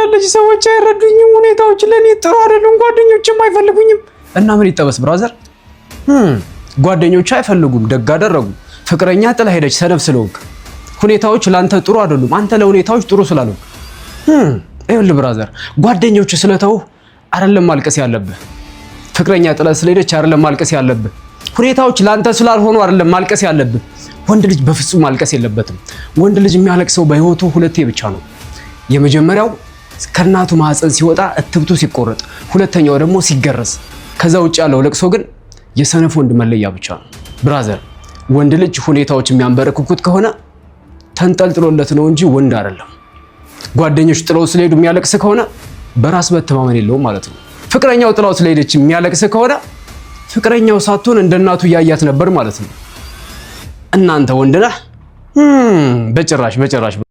ትወዳለች። ሰዎች አይረዱኝም። ሁኔታዎች ለኔ ጥሩ አይደሉም። ጓደኞችም አይፈልጉኝም። እና ምን ይጠበስ ብራዘር? ጓደኞች አይፈልጉም፣ ደግ አደረጉ። ፍቅረኛ ጥላ ሄደች ሰነፍ ስለሆንክ። ሁኔታዎች ላንተ ጥሩ አይደሉም፣ አንተ ለሁኔታዎች ጥሩ ስላልሆንክ። ይኸውልህ ብራዘር፣ ጓደኞች ስለተው አይደለም ማልቀስ ያለብህ። ፍቅረኛ ጥላ ስለሄደች አይደለም ማልቀስ ያለብህ። ሁኔታዎች ላንተ ስላልሆኑ አይደለም ማልቀስ ያለብህ። ወንድ ልጅ በፍጹም ማልቀስ የለበትም። ወንድ ልጅ የሚያለቅሰው በህይወቱ ሁለቴ ብቻ ነው። የመጀመሪያው ከእናቱ ማህፀን ሲወጣ እትብቱ ሲቆረጥ፣ ሁለተኛው ደግሞ ሲገረዝ። ከዛ ውጭ ያለው ለቅሶ ግን የሰነፍ ወንድ መለያ ብቻ ነው። ብራዘር፣ ወንድ ልጅ ሁኔታዎች የሚያንበረክኩት ከሆነ ተንጠልጥሎለት ነው እንጂ ወንድ አይደለም። ጓደኞች ጥለው ስለሄዱ የሚያለቅስ ከሆነ በራስ መተማመን የለውም ማለት ነው። ፍቅረኛው ጥላው ስለሄደች የሚያለቅስ ከሆነ ፍቅረኛው ሳትሆን እንደ እናቱ ያያት ነበር ማለት ነው። እናንተ ወንድ ነህ? በጭራሽ በጭራሽ።